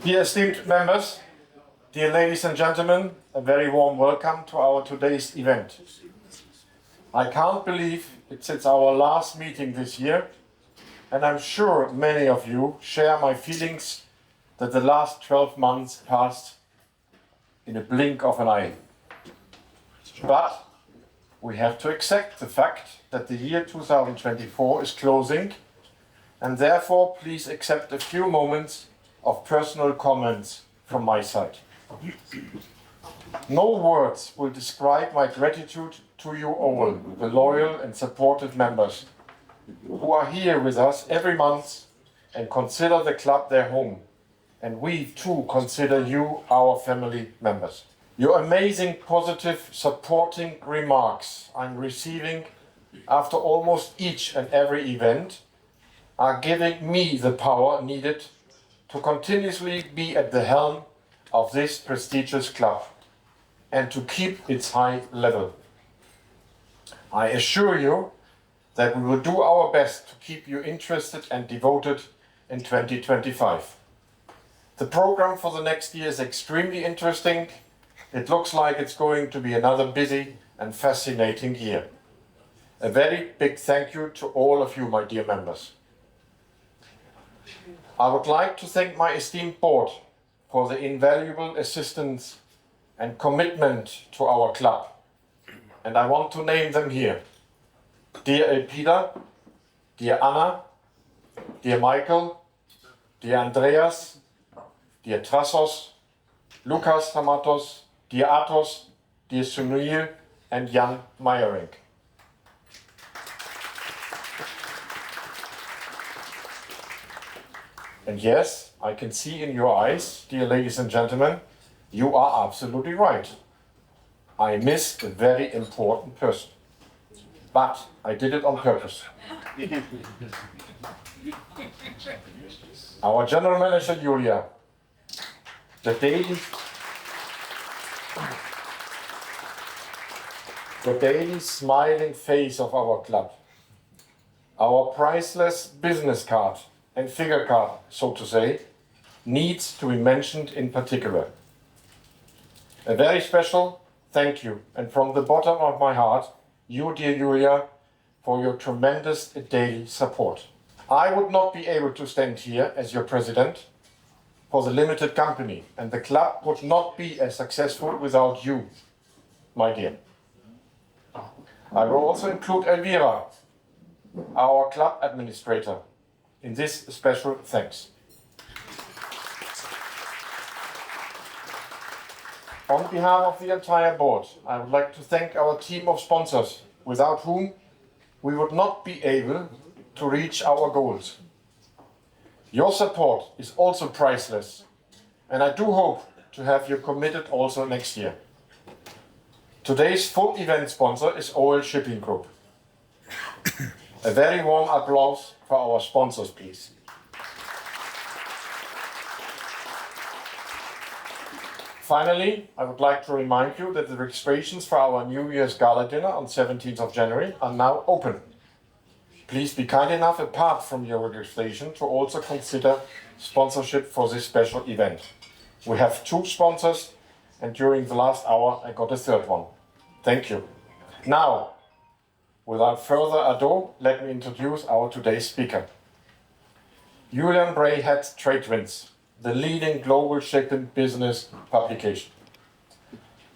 Dear esteemed members, dear ladies and gentlemen, a very warm welcome to our today's event. I can't believe it's our last meeting this year, and I'm sure many of you share my feelings that the last 12 months passed in a blink of an eye. But we have to accept the fact that the year 2024 is closing, and therefore please accept a few moments of personal comments from my side. No words will describe my gratitude to you all, the loyal and supportive members who are here with us every month and consider the club their home. And we too consider you our family members. Your amazing, positive, supporting remarks I'm receiving after almost each and every event are giving me the power needed to continuously be at the helm of this prestigious club and to keep its high level. I assure you that we will do our best to keep you interested and devoted in 2025. The program for the next year is extremely interesting. It looks like it's going to be another busy and fascinating year. A very big thank you to all of you, my dear members. I would like to thank my esteemed board for the invaluable assistance and commitment to our club. And I want to name them here. Dear Elpida, dear Anna, dear Michael, dear Andreas, dear Trassos, Lukas Hamatos, dear Athos, dear Sunil, and Jan Meyering. And yes, I can see in your eyes, dear ladies and gentlemen, you are absolutely right. I missed a very important person. But I did it on purpose. Our general manager, Julia, the daily smiling face of our club, our priceless business card and figure card, so to say, needs to be mentioned in particular. A very special thank you, and from the bottom of my heart, you, dear Julia, for your tremendous daily support. I would not be able to stand here as your president for the limited company, and the club would not be as successful without you, my dear. I will also include Elvira, our club administrator, in this special thanks. On behalf of the entire board, I would like to thank our team of sponsors, without whom we would not be able to reach our goals. Your support is also priceless, and I do hope to have you committed also next year. Today's full event sponsor is OL Shipping Group. A very warm applause for our sponsors, please. Finally, I would like to remind you that the registrations for our New Year's Gala dinner on 17th of January are now open. Please be kind enough, apart from your registration, to also consider sponsorship for this special event. We have 2 sponsors, and during the last hour I got a 3rd one. Thank you. Now, without further ado, let me introduce our today's speaker. Julian Bray heads TradeWinds, the leading global shipping business publication.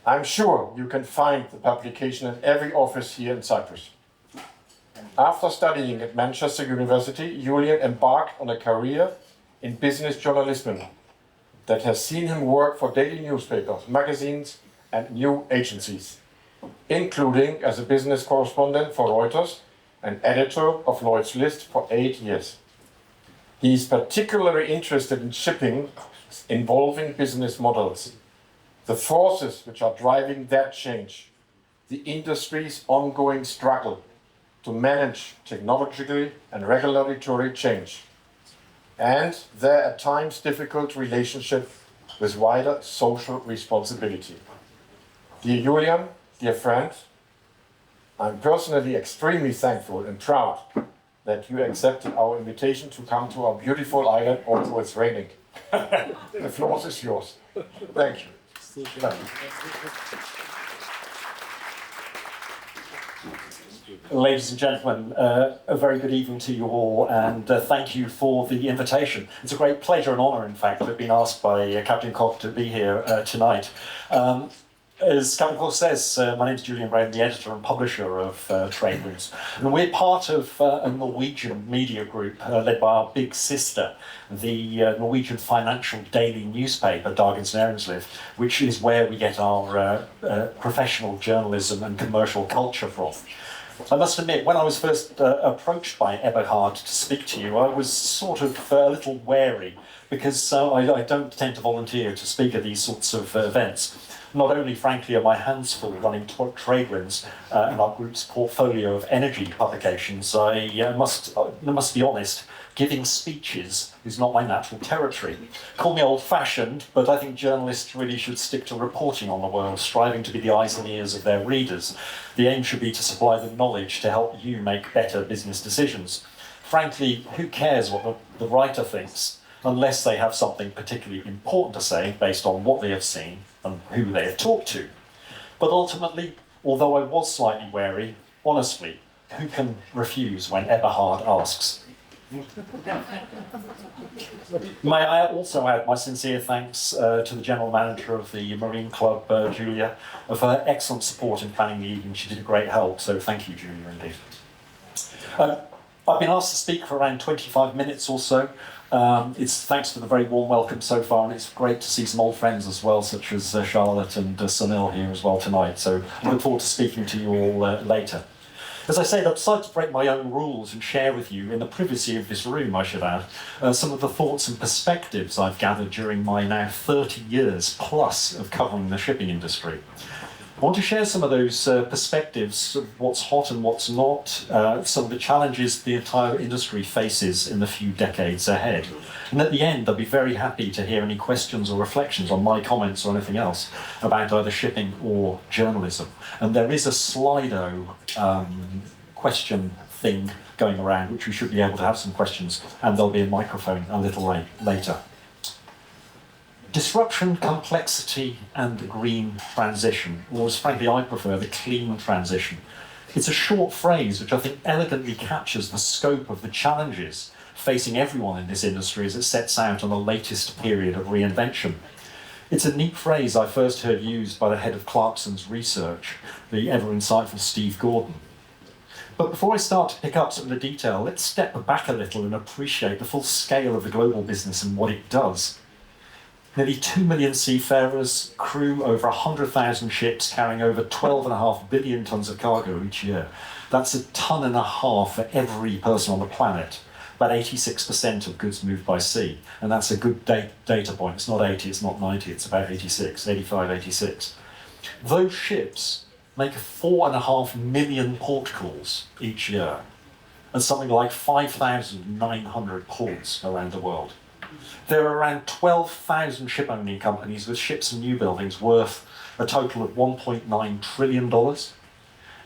I'm sure you can find the publication in every office here in Cyprus. After studying at Manchester University, Julian embarked on a career in business journalism that has seen him work for daily newspapers, magazines, and news agencies, including as a business correspondent for Reuters and editor of Lloyd's List for 8 years. He is particularly interested in shipping involving business models, the forces which are driving that change, the industry's ongoing struggle to manage technological and regulatory change, and their at times difficult relationship with wider social responsibility. Dear Julian, dear friend, I'm personally extremely thankful and proud that you accepted our invitation to come to our beautiful island, although it's raining. The floor is yours. Thank you. Thank you. Ladies and gentlemen, a very good evening to you all, and thank you for the invitation. It's a great pleasure and honour, in fact, to have been asked by Captain Koch to be here tonight. As Captain Koch says, my name is Julian Bray, I'm the editor and publisher of TradeWinds, and we're part of a Norwegian media group led by our big sister, the Norwegian financial daily newspaper, Dagens Næringsliv, which is where we get our professional journalism and commercial culture from. I must admit, when I was first approached by Eberhard to speak to you, I was sort of a little wary, because I don't tend to volunteer to speak at these sorts of events. Not only, frankly, are my hands full running TradeWinds and our group's portfolio of energy publications, I must be honest, giving speeches is not my natural territory. Call me old-fashioned, but I think journalists really should stick to reporting on the world, striving to be the eyes and ears of their readers. The aim should be to supply the knowledge to help you make better business decisions. Frankly, who cares what the writer thinks, unless they have something particularly important to say based on what they have seen and who they have talked to. But ultimately, although I was slightly wary, honestly, who can refuse when Eberhard asks? May I also add my sincere thanks to the General Manager of the Marine Club, Julia, for her excellent support in planning the evening. She did a great help, so thank you, Julia, indeed. I've been asked to speak for around 25 minutes or so. It's thanks for the very warm welcome so far, and it's great to see some old friends as well, such as Charlotte and Sunil here as well tonight. So I look forward to speaking to you all later. As I said, I've decided to break my own rules and share with you, in the privacy of this room, I should add, some of the thoughts and perspectives I've gathered during my now 30 years plus of covering the shipping industry. I want to share some of those perspectives of what's hot and what's not, some of the challenges the entire industry faces in the few decades ahead. And at the end, I'll be very happy to hear any questions or reflections on my comments or anything else about either shipping or journalism. And there is a Slido question thing going around, which we should be able to have some questions, and there'll be a microphone a little later. Disruption, complexity, and the green transition, or as frankly I prefer, the clean transition. It's a short phrase which I think elegantly captures the scope of the challenges facing everyone in this industry as it sets out on the latest period of reinvention. It's a neat phrase I first heard used by the head of Clarkson's research, the ever insightful Steve Gordon. But before I start to pick up some of the detail, let's step back a little and appreciate the full scale of the global business and what it does. Nearly 2 million seafarers, crew over 100,000 ships carrying over 12.5 billion tonnes of cargo each year. That's 1.5 tons for every person on the planet. About 86% of goods moved by sea. And that's a good data point. It's not 80, it's not 90, it's about 86, 85, 86. Those ships make 4.5 million port calls each year, and something like 5,900 ports around the world. There are around 12,000 ship-owning companies with ships and new buildings worth a total of $1.9 trillion.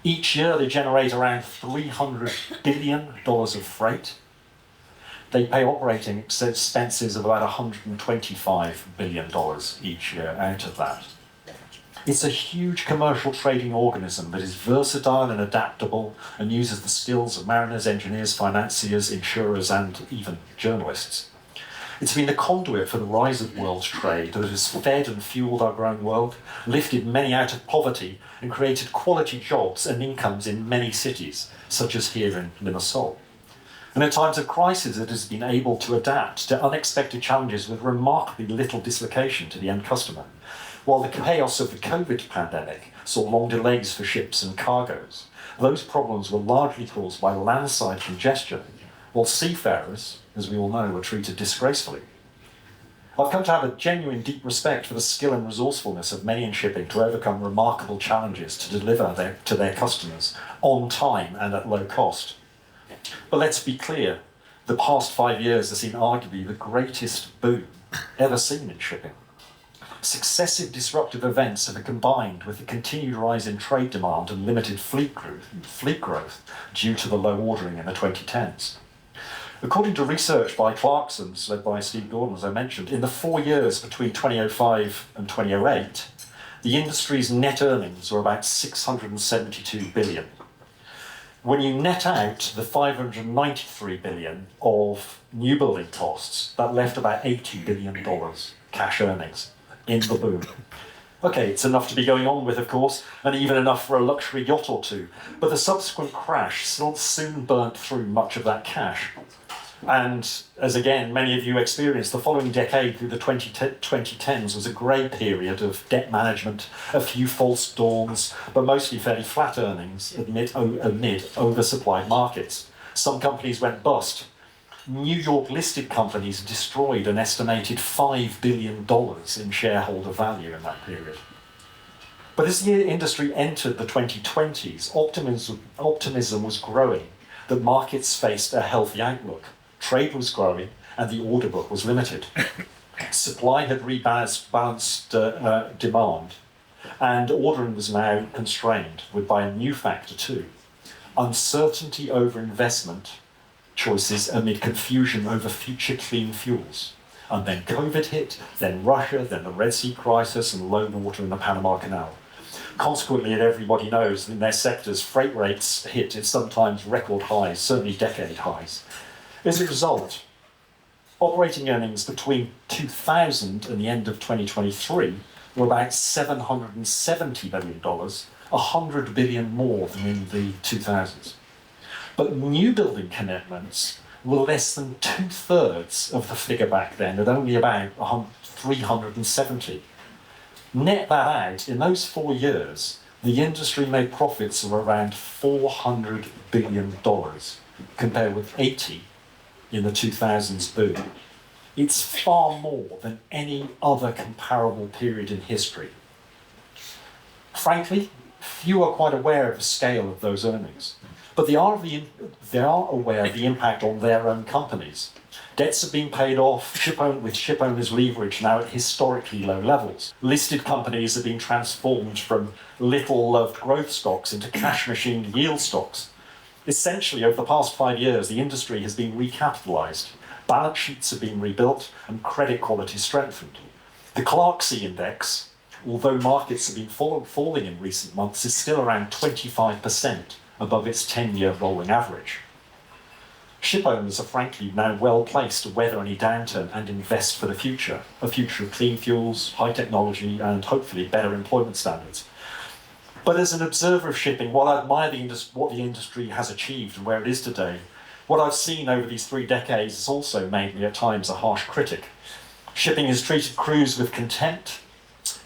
Each year they generate around $300 billion of freight. They pay operating expenses of about $125 billion each year out of that. It's a huge commercial trading organism that is versatile and adaptable and uses the skills of mariners, engineers, financiers, insurers, and even journalists. It's been the conduit for the rise of world trade that has fed and fueled our growing world, lifted many out of poverty, and created quality jobs and incomes in many cities, such as here in Limassol. And in times of crisis, it has been able to adapt to unexpected challenges with remarkably little dislocation to the end customer. While the chaos of the COVID pandemic saw long delays for ships and cargoes, those problems were largely caused by landside congestion, while seafarers, as we all know, were treated disgracefully. I've come to have a genuine deep respect for the skill and resourcefulness of many in shipping to overcome remarkable challenges to deliver to their customers on time and at low cost. But let's be clear, the past 5 years has seen arguably the greatest boom ever seen in shipping. Successive disruptive events have combined with the continued rise in trade demand and limited fleet growth due to the low ordering in the 2010s. According to research by Clarksons, led by Steve Gordon, as I mentioned, in the 4 years between 2005 and 2008, the industry's net earnings were about $672 billion. When you net out the $593 billion of new building costs, that left about $80 billion cash earnings in the boom. Okay, it's enough to be going on with, of course, and even enough for a luxury yacht or two, but the subsequent crash soon burnt through much of that cash. And as again, many of you experienced, the following decade through the 2010s was a grey period of debt management, a few false dawns, but mostly fairly flat earnings amid oversupplied markets. Some companies went bust. New York listed companies destroyed an estimated $5 billion in shareholder value in that period. But as the industry entered the 2020s, optimism was growing that markets faced a healthy outlook. Trade was growing and the order book was limited. Supply had rebalanced demand, and ordering was now constrained by a new factor too: uncertainty over investment choices amid confusion over future clean fuels. And then COVID hit, then Russia, then the Red Sea crisis, and low water in the Panama Canal. Consequently, and everybody knows, in their sectors, freight rates hit at sometimes record highs, certainly decade highs. As a result, operating earnings between 2000 and the end of 2023 were about $770 billion, $100 billion more than in the 2000s. But new building commitments were less than 2/3 of the figure back then, at only about 370. Net that out, in those 4 years, the industry made profits of around $400 billion, compared with 80 in the 2000s boom. It's far more than any other comparable period in history. Frankly, few are quite aware of the scale of those earnings, but they are aware of the impact on their own companies. Debts have been paid off, with ship owners' leverage now at historically low levels. Listed companies have been transformed from little-loved growth stocks into cash machine yield stocks. Essentially, over the past 5 years, the industry has been recapitalized, balance sheets have been rebuilt, and credit quality strengthened. The Clarksons index, although markets have been falling in recent months, is still around 25% above its 10-year rolling average. Ship owners are frankly now well placed to weather any downturn and invest for the future, a future of clean fuels, high technology, and hopefully better employment standards. But as an observer of shipping, while I admire what the industry has achieved and where it is today, what I've seen over these 3 decades has also made me at times a harsh critic. Shipping has treated crews with contempt,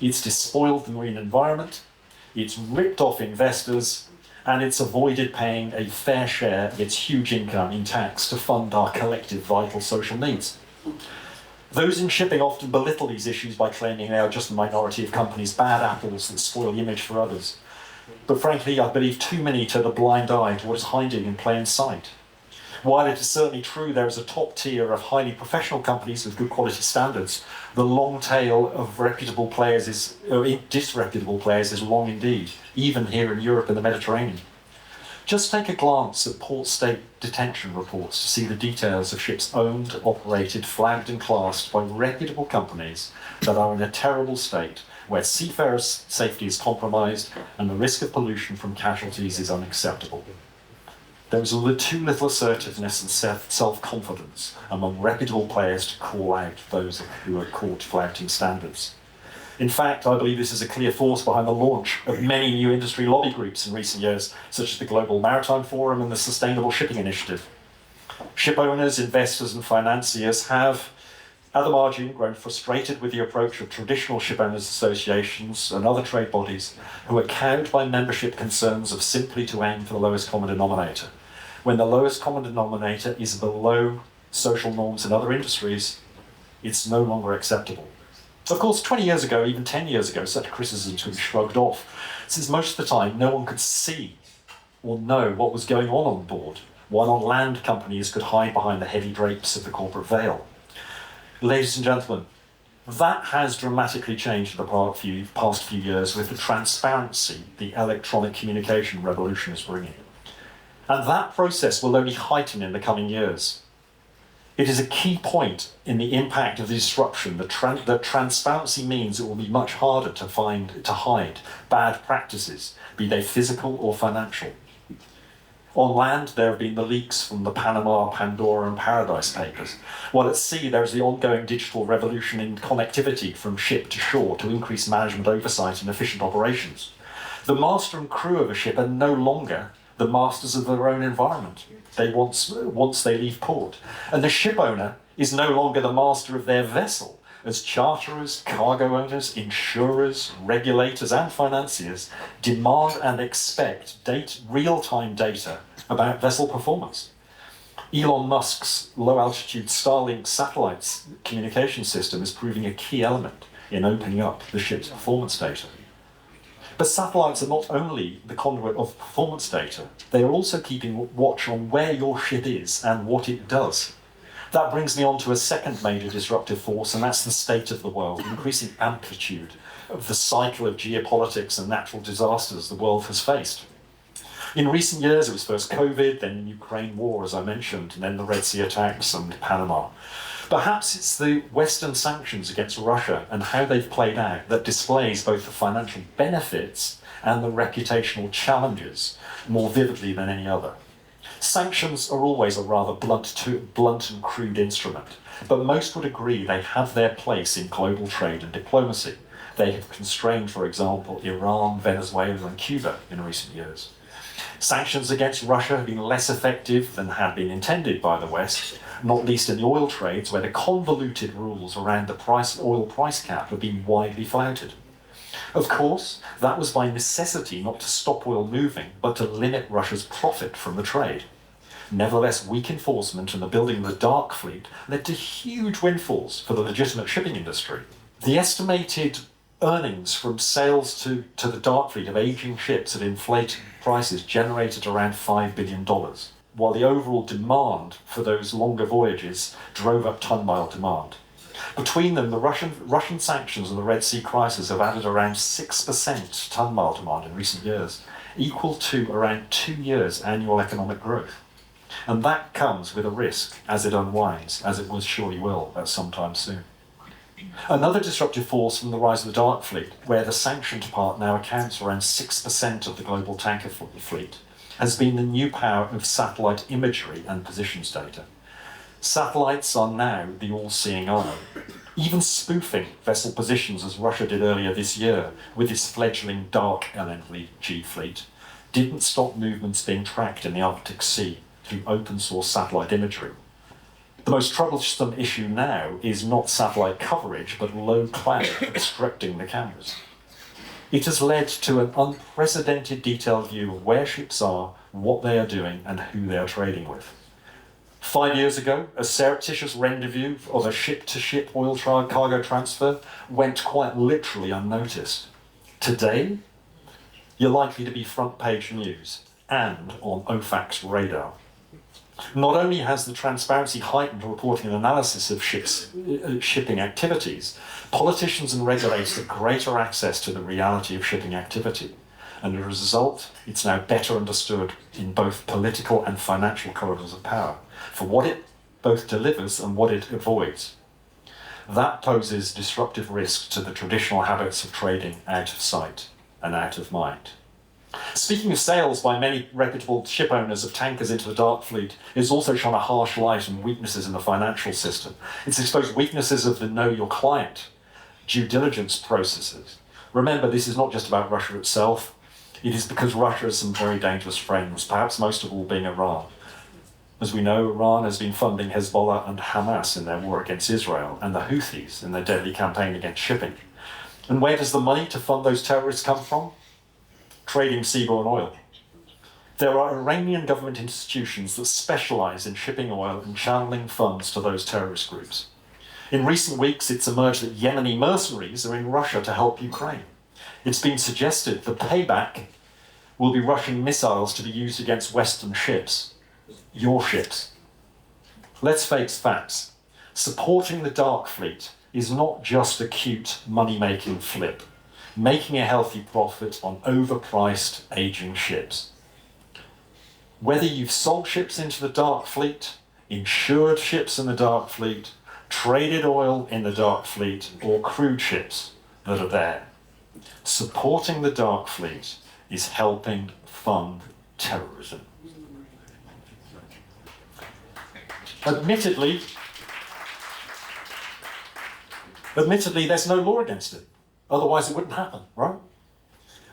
it's despoiled the marine environment, it's ripped off investors, and it's avoided paying a fair share of its huge income in tax to fund our collective vital social needs. Those in shipping often belittle these issues by claiming they are just a minority of companies' bad apples that spoil the image for others. But frankly, I believe too many turn a blind eye to what is hiding in plain sight. While it is certainly true there is a top tier of highly professional companies with good quality standards, the long tail of disreputable players is long indeed, even here in Europe and the Mediterranean. Just take a glance at port state detention reports to see the details of ships owned, operated, flagged and classed by reputable companies that are in a terrible state, where seafarers' safety is compromised and the risk of pollution from casualties is unacceptable. there was too little assertiveness and self-confidence among reputable players to call out those who were caught flouting standards. In fact, I believe this is a clear force behind the launch of many new industry lobby groups in recent years, such as the Global Maritime Forum and the Sustainable Shipping Initiative. Ship owners, investors, and financiers have, at the margin, grown frustrated with the approach of traditional ship owners associations and other trade bodies who are cowed by membership concerns of simply to aim for the lowest common denominator. When the lowest common denominator is below social norms in other industries, it's no longer acceptable. Of course, 20 years ago, even 10 years ago, such criticisms were shrugged off, since most of the time no one could see or know what was going on board, while on land companies could hide behind the heavy drapes of the corporate veil. Ladies and gentlemen, that has dramatically changed in the past few years with the transparency the electronic communication revolution is bringing. And that process will only heighten in the coming years. It is a key point in the impact of the disruption that transparency means it will be much harder to hide bad practices, be they physical or financial. On land, there have been the leaks from the Panama, Pandora, and Paradise papers, while at sea there is the ongoing digital revolution in connectivity from ship to shore to increase management oversight and efficient operations. The master and crew of a ship are no longer the masters of their own environment once they leave port. And the ship owner is no longer the master of their vessel, as charterers, cargo owners, insurers, regulators, and financiers demand and expect real-time data about vessel performance. Elon Musk's low-altitude Starlink satellite communication system is proving a key element in opening up the ship's performance data. But satellites are not only the conduit of performance data, they are also keeping watch on where your ship is and what it does. That brings me on to a second major disruptive force, and that's the state of the world, the increasing amplitude of the cycle of geopolitics and natural disasters the world has faced. In recent years, it was first COVID, then the Ukraine war, as I mentioned, and then the Red Sea attacks and Panama. Perhaps it's the Western sanctions against Russia and how they've played out that displays both the financial benefits and the reputational challenges more vividly than any other. Sanctions are always a rather blunt and crude instrument, but most would agree they have their place in global trade and diplomacy. They have constrained, for example, Iran, Venezuela, and Cuba in recent years. Sanctions against Russia have been less effective than had been intended by the West, not least in the oil trades, where the convoluted rules around the oil price cap have been widely flouted. Of course, that was by necessity, not to stop oil moving, but to limit Russia's profit from the trade. Nevertheless, weak enforcement and the building of the dark fleet led to huge windfalls for the legitimate shipping industry. The estimated earnings from sales to the dark fleet of aging ships at inflated prices generated around $5 billion, while the overall demand for those longer voyages drove up ton-mile demand. Between them, the Russian sanctions and the Red Sea crisis have added around 6% ton-mile demand in recent years, equal to around 2 years' annual economic growth. And that comes with a risk as it unwinds, as it surely will at some time soon. Another disruptive force from the rise of the dark fleet, where the sanctioned part now accounts for around 6% of the global tanker fleet, has been the new power of satellite imagery and positions data. Satellites are now the all-seeing eye. Even spoofing vessel positions, as Russia did earlier this year with its fledgling dark LNG fleet, didn't stop movements being tracked in the Arctic Sea through open-source satellite imagery. The most troublesome issue now is not satellite coverage, but low cloud obstructing the cameras. It has led to an unprecedented detailed view of where ships are, what they are doing, and who they are trading with. 5 years ago, a surreptitious rendezvous of a ship-to-ship oil cargo transfer went quite literally unnoticed. Today, you're likely to be front-page news and on OFAC's radar. Not only has the transparency heightened reporting and analysis of shipping activities, politicians and regulators have greater access to the reality of shipping activity. And as a result, it's now better understood in both political and financial corridors of power for what it both delivers and what it avoids. That poses disruptive risk to the traditional habits of trading out of sight and out of mind. Speaking of sales by many reputable ship owners of tankers into the dark fleet, it's also shone a harsh light on weaknesses in the financial system. It's exposed weaknesses of the know your client due diligence processes. Remember, this is not just about Russia itself. It is because Russia has some very dangerous friends, perhaps most of all being Iran. As we know, Iran has been funding Hezbollah and Hamas in their war against Israel, and the Houthis in their deadly campaign against shipping. And where does the money to fund those terrorists come from? Trading seaborne oil. There are Iranian government institutions that specialize in shipping oil and channeling funds to those terrorist groups. In recent weeks, it's emerged that Yemeni mercenaries are in Russia to help Ukraine. It's been suggested the payback will be Russian missiles to be used against Western ships, your ships. Let's face facts. Supporting the dark fleet is not just a cute money-making flip, making a healthy profit on overpriced, aging ships. Whether you've sold ships into the dark fleet, insured ships in the dark fleet, traded oil in the dark fleet, or crewed ships that are there, supporting the dark fleet is helping fund terrorism. Admittedly, there's no law against it. Otherwise, it wouldn't happen, right?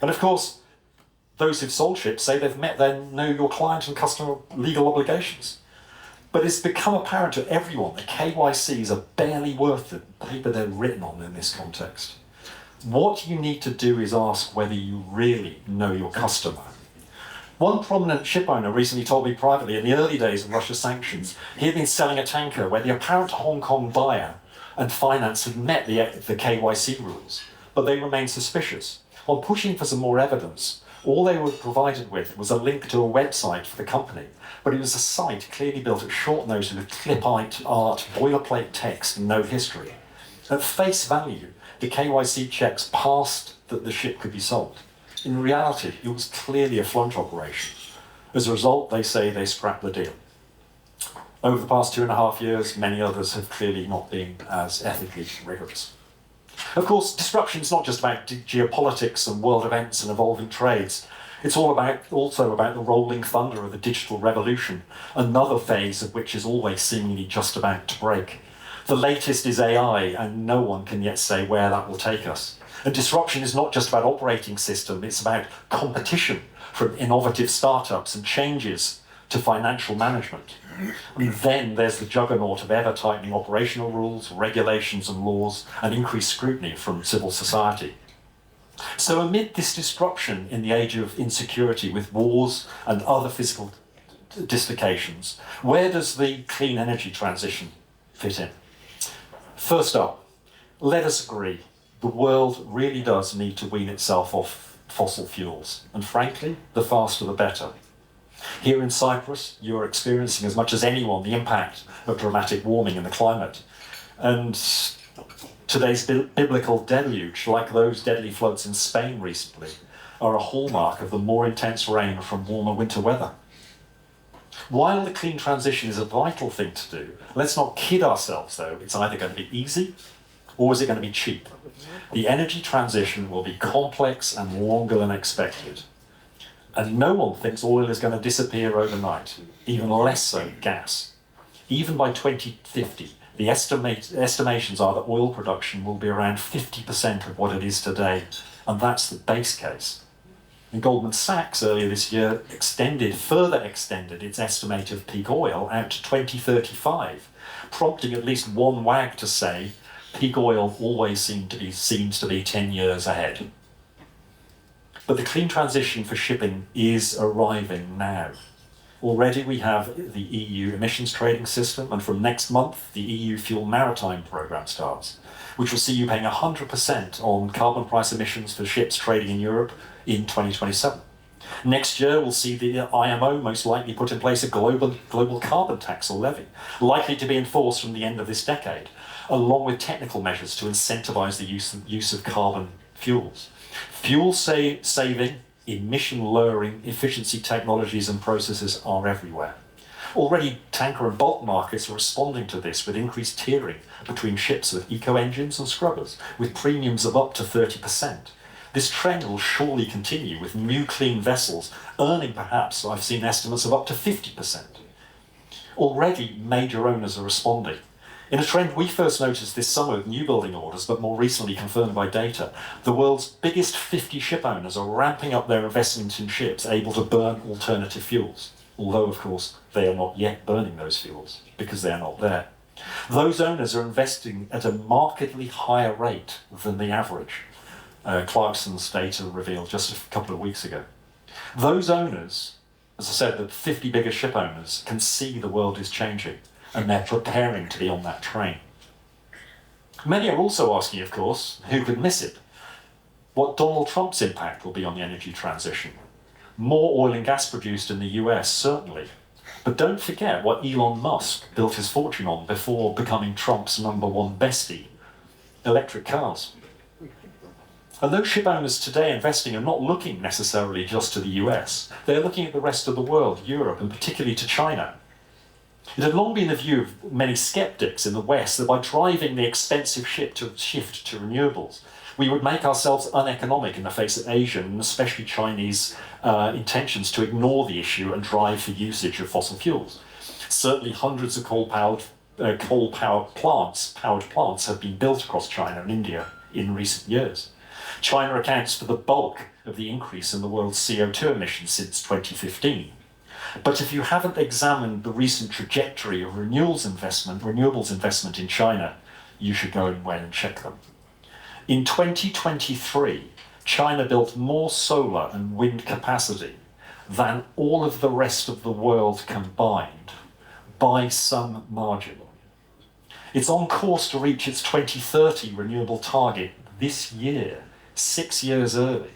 And of course, those who've sold ships say they've met their know your client and customer legal obligations. But it's become apparent to everyone that KYCs are barely worth the paper they're written on in this context. What you need to do is ask whether you really know your customer. One prominent ship owner recently told me privately, in the early days of Russia's sanctions, he had been selling a tanker where the apparent Hong Kong buyer and finance had met the KYC rules, but they remained suspicious. On pushing for some more evidence, all they were provided with was a link to a website for the company, but it was a site clearly built at short notice with clip art, boilerplate text, and no history. At face value, the KYC checks passed that the ship could be sold. In reality, it was clearly a flaunt operation. As a result, they say they scrapped the deal. Over the past 2.5 years, many others have clearly not been as ethically rigorous. Of course, disruption is not just about geopolitics and world events and evolving trades. It's also about the rolling thunder of the digital revolution, another phase of which is always seemingly just about to break. The latest is AI, and no one can yet say where that will take us. And disruption is not just about operating system, it's about competition from innovative startups and changes to financial management. And then there's the juggernaut of ever-tightening operational rules, regulations and laws, and increased scrutiny from civil society. So amid this disruption in the age of insecurity with wars and other physical dislocations, where does the clean energy transition fit in? First up, let us agree, the world really does need to wean itself off fossil fuels, and frankly, the faster the better. Here in Cyprus, you're experiencing as much as anyone the impact of dramatic warming in the climate. And today's biblical deluge, like those deadly floods in Spain recently, are a hallmark of the more intense rain from warmer winter weather. While the clean transition is a vital thing to do, let's not kid ourselves though, it's either going to be easy or is it going to be cheap? The energy transition will be complex and longer than expected. And no one thinks oil is going to disappear overnight, even less so gas. Even by 2050, the estimations are that oil production will be around 50% of what it is today, and that's the base case. And Goldman Sachs earlier this year further extended its estimate of peak oil out to 2035, prompting at least one wag to say, peak oil always seems to be 10 years ahead. But the clean transition for shipping is arriving now. Already we have the EU emissions trading system, and from next month the EU Fuel Maritime Programme starts, which will see you paying 100% on carbon price emissions for ships trading in Europe in 2027. Next year we'll see the IMO most likely put in place a global carbon tax or levy, likely to be enforced from the end of this decade, along with technical measures to incentivise the use of carbon fuels. Fuel saving, emission lowering, efficiency technologies and processes are everywhere. Already tanker and bulk markets are responding to this with increased tiering between ships with eco-engines and scrubbers, with premiums of up to 30%. This trend will surely continue with new clean vessels earning perhaps, I've seen estimates of up to 50%. Already, major owners are responding. In a trend we first noticed this summer with new building orders, but more recently confirmed by data, the world's biggest 50 ship owners are ramping up their investment in ships able to burn alternative fuels, although, of course, they are not yet burning those fuels because they are not there. Those owners are investing at a markedly higher rate than the average, Clarkson's data revealed just a couple of weeks ago. Those owners, as I said, the 50 biggest ship owners can see the world is changing, and they're preparing to be on that train. Many are also asking, of course, who could miss it, what Donald Trump's impact will be on the energy transition. More oil and gas produced in the US, certainly. But don't forget what Elon Musk built his fortune on before becoming Trump's #1 bestie, electric cars. And those ship owners today investing are not looking necessarily just to the US. They're looking at the rest of the world, Europe, and particularly to China. It had long been the view of many skeptics in the West that by driving the expensive shift to renewables, we would make ourselves uneconomic in the face of Asian and especially Chinese intentions to ignore the issue and drive for usage of fossil fuels. Certainly hundreds of coal-powered plants have been built across China and India in recent years. China accounts for the bulk of the increase in the world's CO2 emissions since 2015. But if you haven't examined the recent trajectory of renewables investment in China, you should go and check them. In 2023, China built more solar and wind capacity than all of the rest of the world combined, by some margin. It's on course to reach its 2030 renewable target this year, 6 years early.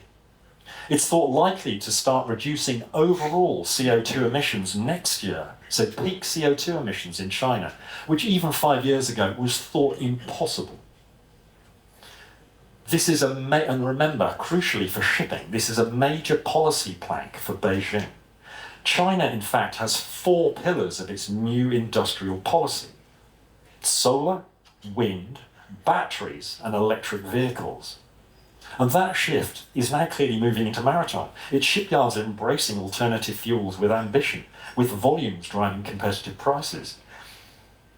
It's thought likely to start reducing overall CO2 emissions next year, so peak CO2 emissions in China, which even 5 years ago was thought impossible. This is and remember, crucially for shipping, this is a major policy plank for Beijing. China, in fact, has 4 pillars of its new industrial policy: solar, wind, batteries, and electric vehicles. And that shift is now clearly moving into maritime. Its shipyards are embracing alternative fuels with ambition, with volumes driving competitive prices.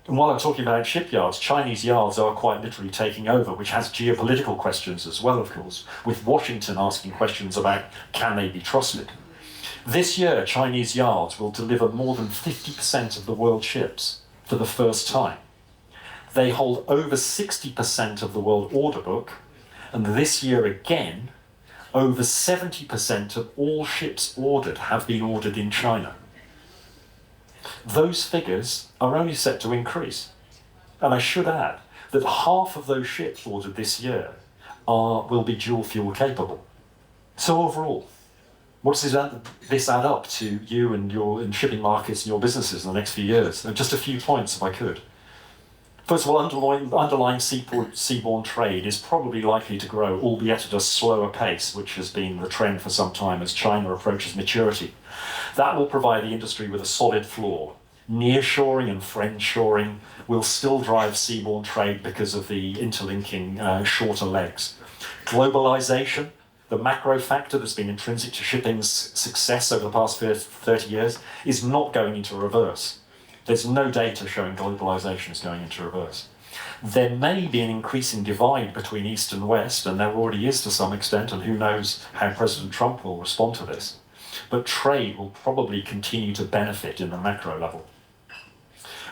And while I'm talking about shipyards, Chinese yards are quite literally taking over, which has geopolitical questions as well, of course, with Washington asking questions about can they be trusted. This year, Chinese yards will deliver more than 50% of the world's ships for the first time. They hold over 60% of the world order book, and this year again, over 70% of all ships ordered have been ordered in China. Those figures are only set to increase. And I should add that half of those ships ordered this year will be dual fuel capable. So overall, what does this add up to you and in shipping markets and your businesses in the next few years? And just a few points if I could. First of all, underlying seaborne trade is probably likely to grow, albeit at a slower pace, which has been the trend for some time as China approaches maturity. That will provide the industry with a solid floor. Nearshoring and friendshoring will still drive seaborne trade because of the interlinking shorter legs. Globalization, the macro factor that's been intrinsic to shipping's success over the past 30 years, is not going into reverse. There's no data showing globalization is going into reverse. There may be an increasing divide between East and West, and there already is to some extent, and who knows how President Trump will respond to this. But trade will probably continue to benefit in the macro level.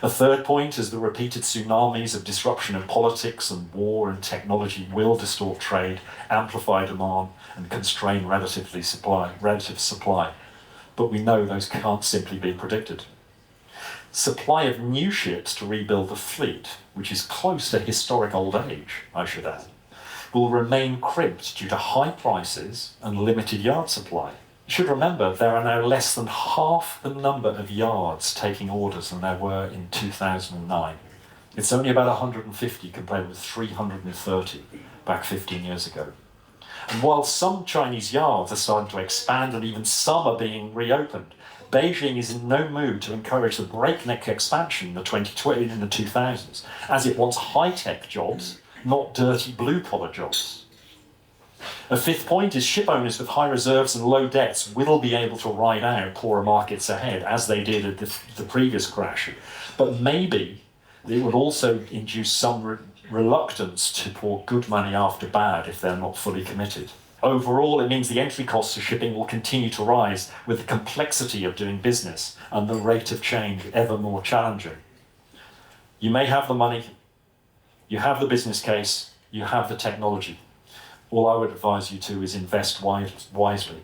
A third point is the repeated tsunamis of disruption in politics and war and technology will distort trade, amplify demand, and constrain relative supply. But we know those can't simply be predicted. Supply of new ships to rebuild the fleet, which is close to historic old age, I should add, will remain crimped due to high prices and limited yard supply. You should remember there are now less than half the number of yards taking orders than there were in 2009. It's only about 150 compared with 330 back 15 years ago. And while some Chinese yards are starting to expand and even some are being reopened, Beijing is in no mood to encourage the breakneck expansion in the 2000s, as it wants high-tech jobs, not dirty blue-collar jobs. A fifth point is ship owners with high reserves and low debts will be able to ride out poorer markets ahead, as they did at the previous crash. But maybe it would also induce some reluctance to pour good money after bad if they're not fully committed. Overall, it means the entry costs of shipping will continue to rise with the complexity of doing business and the rate of change ever more challenging. You may have the money, you have the business case, you have the technology. All I would advise you to is invest wisely.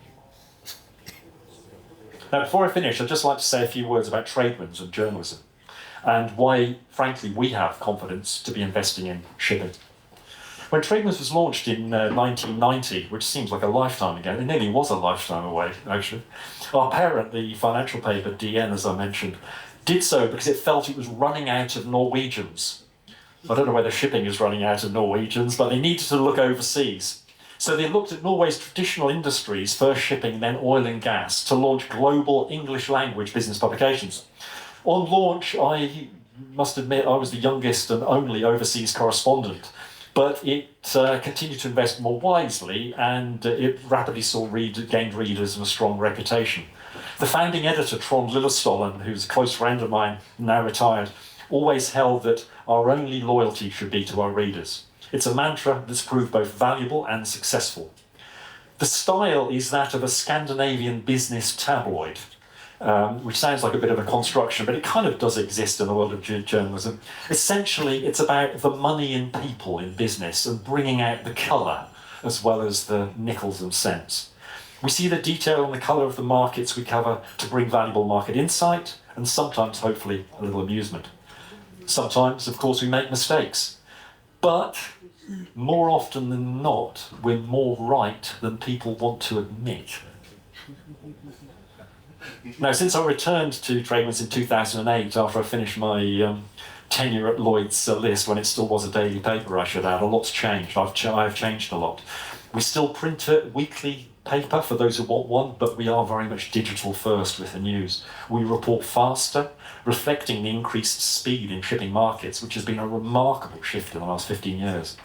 Now, before I finish, I'd just like to say a few words about TradeWinds and journalism, and why, frankly, we have confidence to be investing in shipping. When TradeWinds was launched in 1990, which seems like a lifetime ago, it nearly was a lifetime away, actually, our parent, the financial paper DN, as I mentioned, did so because it felt it was running out of Norwegians. I don't know whether shipping is running out of Norwegians, but they needed to look overseas. So they looked at Norway's traditional industries, first shipping, then oil and gas, to launch global English language business publications. On launch, I must admit I was the youngest and only overseas correspondent, but it continued to invest more wisely, and it rapidly gained readers and a strong reputation. The founding editor, Trond Lillestollen, who's a close friend of mine, now retired, always held that our only loyalty should be to our readers. It's a mantra that's proved both valuable and successful. The style is that of a Scandinavian business tabloid, which sounds like a bit of a construction, but it kind of does exist in the world of journalism. Essentially, it's about the money in people in business and bringing out the colour as well as the nickels and cents. We see the detail and the colour of the markets we cover to bring valuable market insight and sometimes, hopefully, a little amusement. Sometimes, of course, we make mistakes, but more often than not, we're more right than people want to admit. Now, since I returned to TradeWinds in 2008, after I finished my tenure at Lloyd's List, when it still was a daily paper, I should add, a lot's changed. I've changed a lot. We still print a weekly paper for those who want one, but we are very much digital first with the news. We report faster, reflecting the increased speed in shipping markets, which has been a remarkable shift in the last 15 years.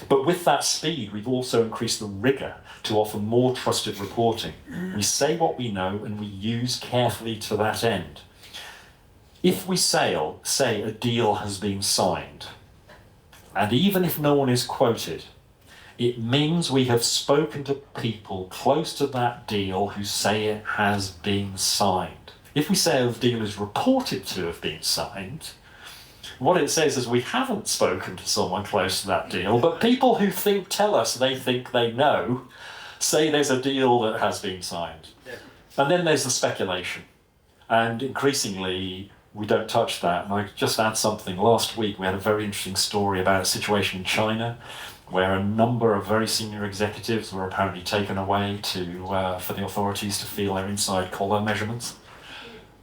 But with that speed, we've also increased the rigour to offer more trusted reporting. We say what we know and we use carefully to that end. If we say a deal has been signed, and even if no one is quoted, it means we have spoken to people close to that deal who say it has been signed. If we say a deal is reported to have been signed, what it says is we haven't spoken to someone close to that deal, but people who tell us they think they know say there's a deal that has been signed. Yeah. And then there's the speculation. And increasingly, we don't touch that. And I just add something. Last week, we had a very interesting story about a situation in China where a number of very senior executives were apparently taken away for the authorities to feel their inside collar measurements.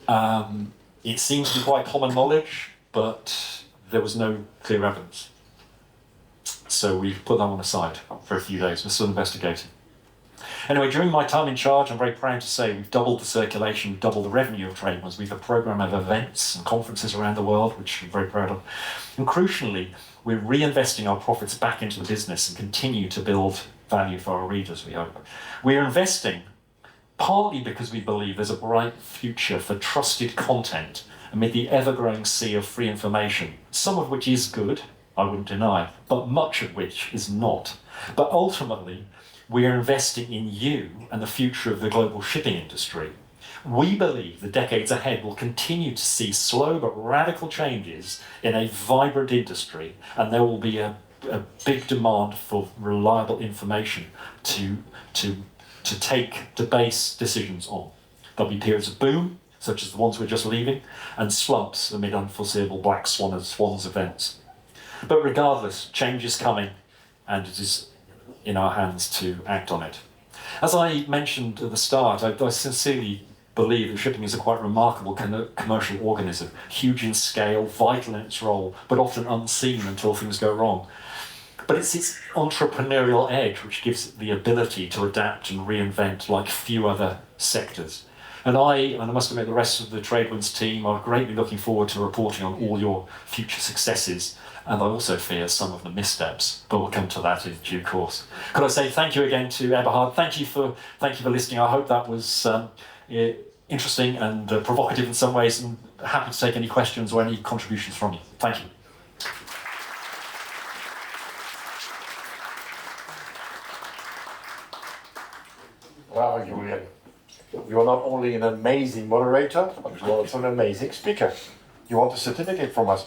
It seems to be quite common knowledge, but there was no clear evidence. So we put that one aside for a few days. We're still investigating. Anyway, during my time in charge, I'm very proud to say we've doubled the circulation, doubled the revenue of TradeWinds. We have a program of events and conferences around the world, which I'm very proud of. And crucially, we're reinvesting our profits back into the business and continue to build value for our readers, we hope. We're investing partly because we believe there's a bright future for trusted content amid the ever-growing sea of free information, some of which is good, I wouldn't deny, but much of which is not. But ultimately, we're investing in you and the future of the global shipping industry. We believe the decades ahead will continue to see slow but radical changes in a vibrant industry, and there will be a big demand for reliable information to base decisions on. There'll be periods of boom, such as the ones we're just leaving, and slumps amid unforeseeable black swans events. But regardless, change is coming, and it is in our hands to act on it. As I mentioned at the start, I sincerely believe that shipping is a quite remarkable commercial organism, huge in scale, vital in its role, but often unseen until things go wrong. But it's its entrepreneurial edge which gives it the ability to adapt and reinvent like few other sectors. And I must admit, the rest of the TradeWinds team are greatly looking forward to reporting on all your future successes, and I also fear some of the missteps, but we'll come to that in due course. Could I say thank you again to Eberhard? Thank you for listening. I hope that was interesting and provocative in some ways, and happy to take any questions or any contributions from you. Thank you. Wow, Julian. You are not only an amazing moderator, but you're also an amazing speaker. You want a certificate from us?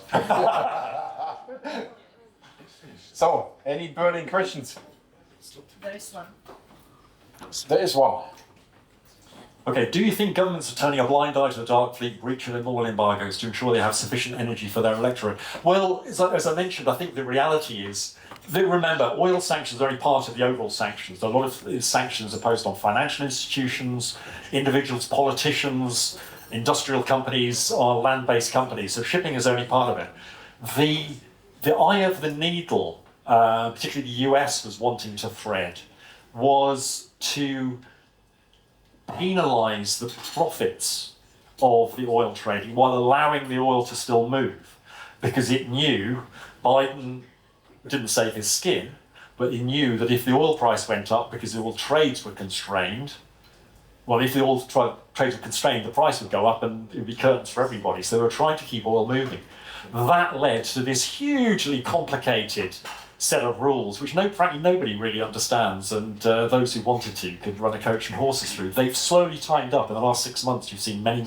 So, any burning questions? There is one. There is one. Okay, do you think governments are turning a blind eye to the dark fleet, breaching oil embargoes to ensure they have sufficient energy for their electorate? Well, as I mentioned, I think the reality is that, remember, oil sanctions are only part of the overall sanctions. A lot of sanctions are posed on financial institutions, individuals, politicians, industrial companies, or land-based companies. So shipping is only part of it. The eye of the needle, particularly the US was wanting to thread, was to penalise the profits of the oil trading while allowing the oil to still move, because it knew, Biden didn't save his skin, but he knew that if the oil price went up because the oil trades were constrained, well, if the oil trades were constrained, the price would go up and it would be curtains for everybody. So they were trying to keep oil moving. That led to this hugely complicated set of rules, which frankly nobody really understands, and those who wanted to could run a coach and horses through. They've slowly tightened up. In the last 6 months, you've seen many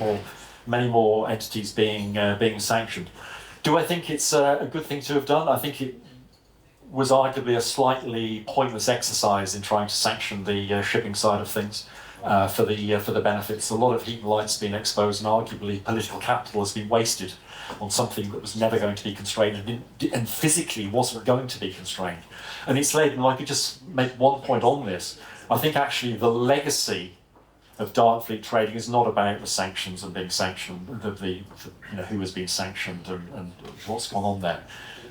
more entities being sanctioned. Do I think it's a good thing to have done? I think it was arguably a slightly pointless exercise in trying to sanction the shipping side of things for the benefits. A lot of heat and light's been exposed, and arguably political capital has been wasted on something that was never going to be constrained and physically wasn't going to be constrained. And it's led, and I could just make one point on this. I think actually the legacy of dark fleet trading is not about the sanctions and being sanctioned, who has been sanctioned and what's gone on there.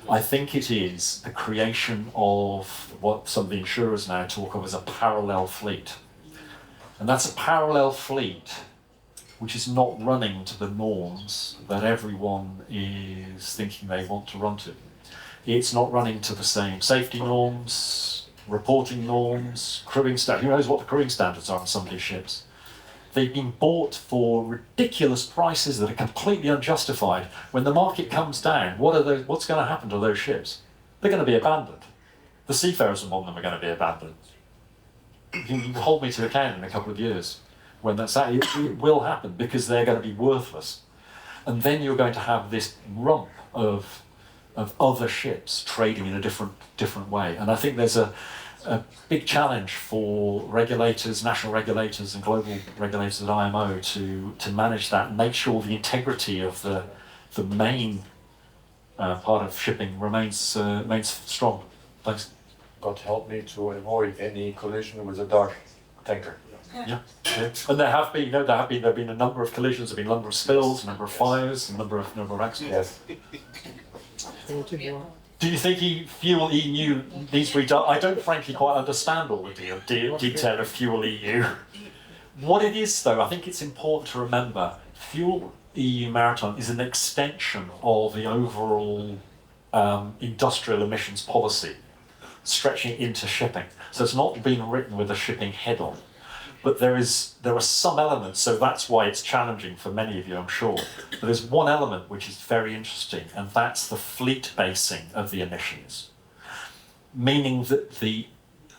I think it is the creation of what some of the insurers now talk of as a parallel fleet. And that's a parallel fleet which is not running to the norms that everyone is thinking they want to run to. It's not running to the same safety norms, reporting norms, crewing standards. Who knows what the crewing standards are on some of these ships? They've been bought for ridiculous prices that are completely unjustified. When the market comes down, what's going to happen to those ships? They're going to be abandoned. The seafarers on them are going to be abandoned. You can hold me to account in a couple of years when that's it will happen, because they're going to be worthless. And then you're going to have this rump of other ships trading in a different way. And I think there's a big challenge for regulators, national regulators and global regulators at IMO to manage that and make sure the integrity of the main part of shipping remains strong. Thanks. God help me to avoid any collision with a dark tanker. Yeah. And there have been a number of collisions, there have been a number of spills, a number of fires, a number of accidents. Yes. Do you think Fuel EU needs to be done? I don't frankly quite understand all the detail of Fuel EU. What it is, though, I think it's important to remember, Fuel EU Maritime is an extension of the overall industrial emissions policy, stretching into shipping. So it's not been written with a shipping head-on. But there are some elements, so that's why it's challenging for many of you, I'm sure. But there's one element which is very interesting, and that's the fleet basing of the emissions. Meaning that the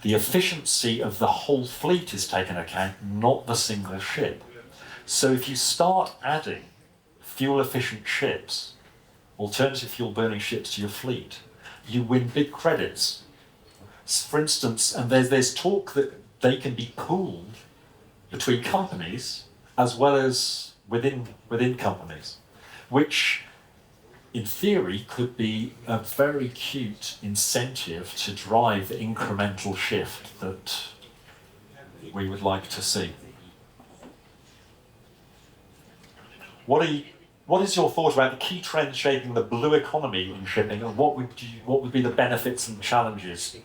efficiency of the whole fleet is taken into account, not the single ship. So if you start adding fuel efficient ships, alternative fuel burning ships to your fleet, you win big credits. For instance, and there's talk that they can be pooled between companies as well as within companies, which in theory could be a very cute incentive to drive the incremental shift that we would like to see. What is your thought about the key trends shaping the blue economy in shipping, and what would be the benefits and challenges?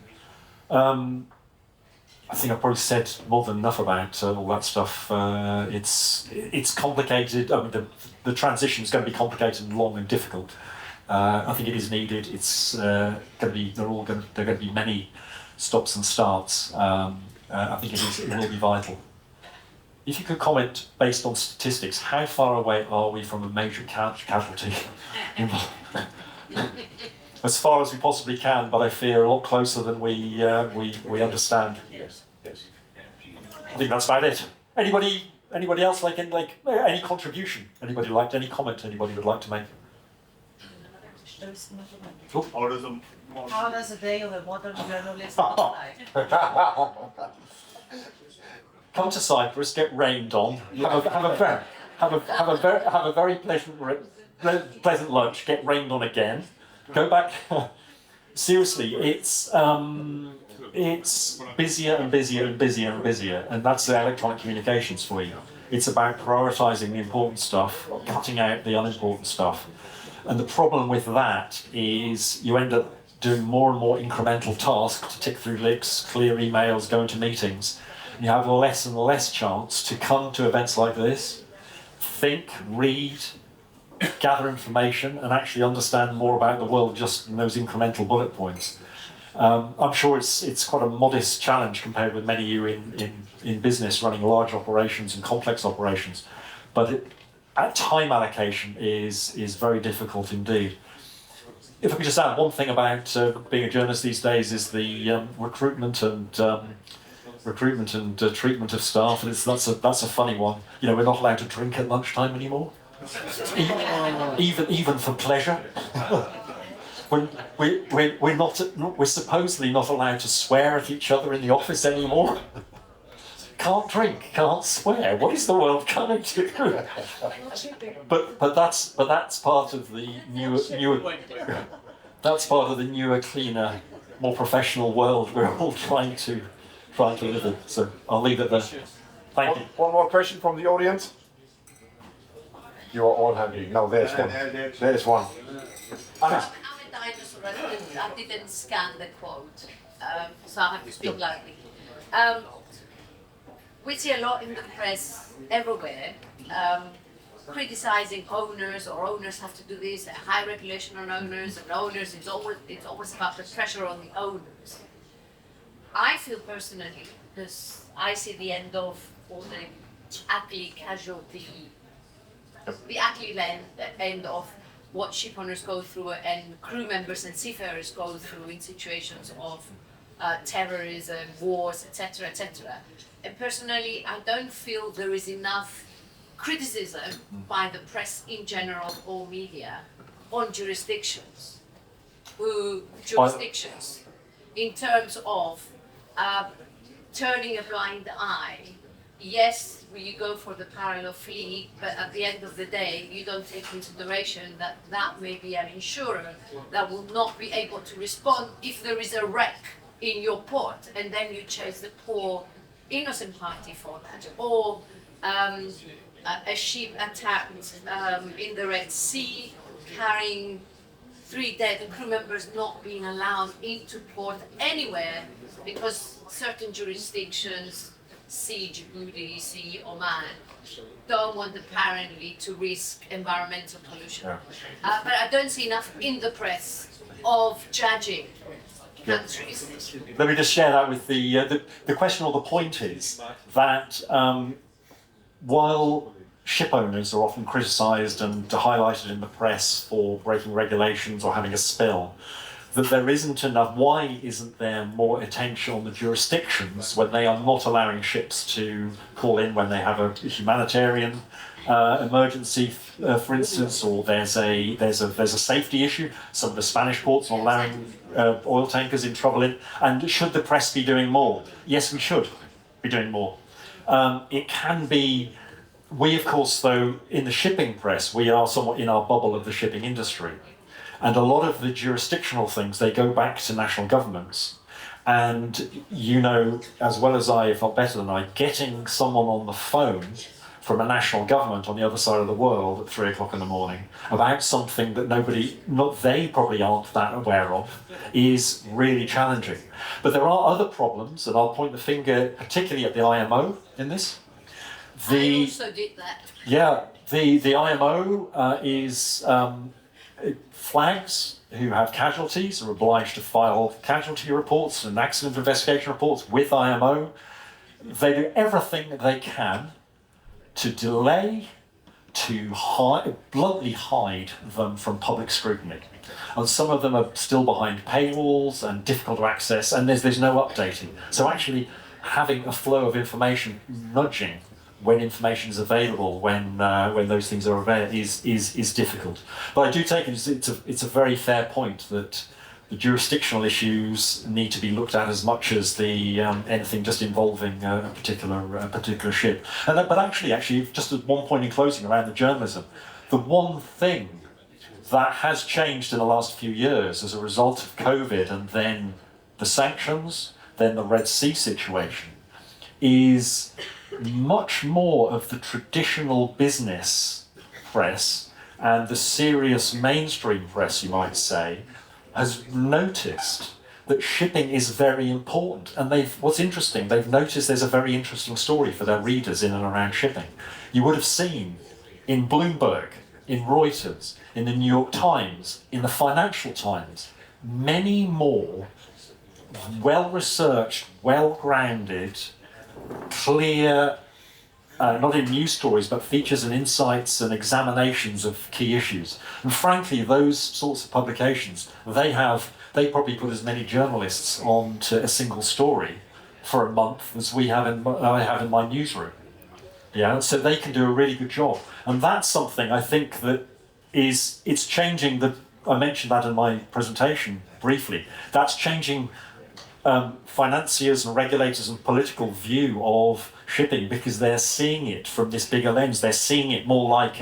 I I think I've probably said more than enough about all that stuff. It's complicated. I mean, the transition is going to be complicated and long and difficult. I think it is needed. It's going to be. There are going to be many stops and starts. I think it will be vital. If you could comment based on statistics, how far away are we from a major casualty? As far as we possibly can, but I fear a lot closer than we understand. Yes. I think that's about it. Anybody else like any contribution? Anybody liked any comment? Anybody would like to make? Cool. How does a day of a modern journalist look like? Come to Cyprus, get rained on, have a very pleasant lunch, get rained on again, go back. Seriously, it's busier and busier and busier and busier, and that's the electronic communications for you. It's about prioritising the important stuff, cutting out the unimportant stuff. And the problem with that is you end up doing more and more incremental tasks to tick through lists, clear emails, go into meetings. You have less and less chance to come to events like this, think, read, gather information, and actually understand more about the world just in those incremental bullet points. I'm sure it's quite a modest challenge compared with many of you in business running large operations and complex operations, but time allocation is very difficult indeed. If I could just add one thing about being a journalist these days is the recruitment and treatment of staff, and that's a funny one. You know, we're not allowed to drink at lunchtime anymore, even for pleasure. We're supposedly not allowed to swear at each other in the office anymore. Can't drink, can't swear. What is the world coming to? But that's part of the newer. That's part of the newer, cleaner, more professional world we're all trying to live in. So I'll leave it there. Thank you. One more question from the audience. You are all happy. No, there's one. There's one. Anna. I'm a dinosaur. I didn't scan the quote, so I have to speak loudly. We see a lot in the press everywhere, criticizing owners, or owners have to do this, high regulation on owners, and owners, it's always about the pressure on the owners. I feel personally, because I see the end of all the ugly casualty, the ugly end of what ship owners go through and crew members and seafarers go through in situations of terrorism, wars, etc., etc. And personally, I don't feel there is enough criticism by the press in general or media on jurisdictions in terms of turning a blind eye. Yes, you go for the parallel fleet, but at the end of the day, you don't take consideration that that may be an insurer that will not be able to respond if there is a wreck in your port, and then you chase the poor innocent party for that. Or a ship attacked in the Red Sea, carrying 3 dead and crew members not being allowed into port anywhere because certain jurisdictions, Sea, Djibouti, Sea, Oman, don't want apparently to risk environmental pollution. But I don't see enough in the press of judging countries. Let me just share that with the question, or the point is that while ship owners are often criticised and highlighted in the press for breaking regulations or having a spill, that there isn't enough. Why isn't there more attention on the jurisdictions when they are not allowing ships to call in when they have a humanitarian emergency, for instance, or there's a safety issue? Some of the Spanish ports are allowing oil tankers in trouble in. And should the press be doing more? Yes, we should be doing more. It can be. We, of course, though, in the shipping press, we are somewhat in our bubble of the shipping industry. And a lot of the jurisdictional things, they go back to national governments. And you know, as well as I, if not better than I, getting someone on the phone from a national government on the other side of the world at 3 o'clock in the morning about something that they probably aren't that aware of is really challenging. But there are other problems, and I'll point the finger particularly at the IMO in this. I also did that. Yeah, the IMO flags who have casualties are obliged to file casualty reports and accident investigation reports with IMO. They do everything they can to delay, to bluntly hide them from public scrutiny. And some of them are still behind paywalls and difficult to access, and there's no updating. So actually having a flow of information, nudging when information is available, when those things are available, is difficult. But I do take it, it's a very fair point that the jurisdictional issues need to be looked at as much as the anything just involving a particular ship. But actually, just at one point in closing around the journalism, the one thing that has changed in the last few years as a result of COVID and then the sanctions, then the Red Sea situation, is much more of the traditional business press and the serious mainstream press, you might say, has noticed that shipping is very important. And what's interesting, they've noticed there's a very interesting story for their readers in and around shipping. You would have seen in Bloomberg, in Reuters, in the New York Times, in the Financial Times, many more well-researched, well-grounded, clear, not in news stories, but features and insights and examinations of key issues. And frankly, those sorts of publications, they probably put as many journalists onto a single story for a month as I have in my newsroom. Yeah, so they can do a really good job. And that's something I think that it's changing I mentioned that in my presentation briefly. That's changing financiers and regulators and political view of shipping, because they're seeing it from this bigger lens. They're seeing it more like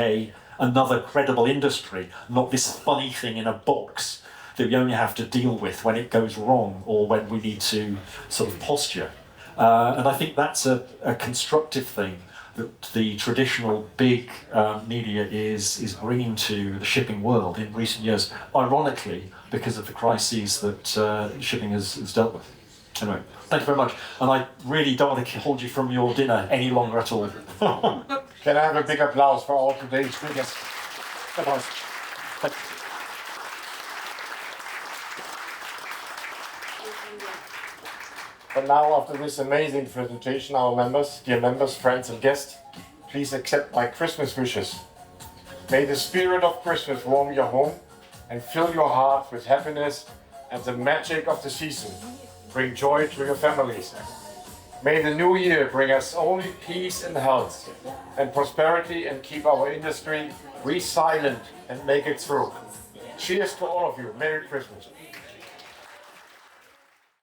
another credible industry, not this funny thing in a box that we only have to deal with when it goes wrong or when we need to sort of posture. And I think that's a constructive thing that the traditional big media is bringing to the shipping world in recent years, ironically, because of the crises that shipping has dealt with. Anyway, thank you very much. And I really don't want to hold you from your dinner any longer at all. Can I have a big applause for all today's speakers? Thank you. But now, after this amazing presentation, our members, dear members, friends and guests, please accept my Christmas wishes. May the spirit of Christmas warm your home and fill your heart with happiness and the magic of the season. Bring joy to your families. May the new year bring us only peace and health and prosperity, and keep our industry resilient and make it through. Cheers to all of you. Merry Christmas.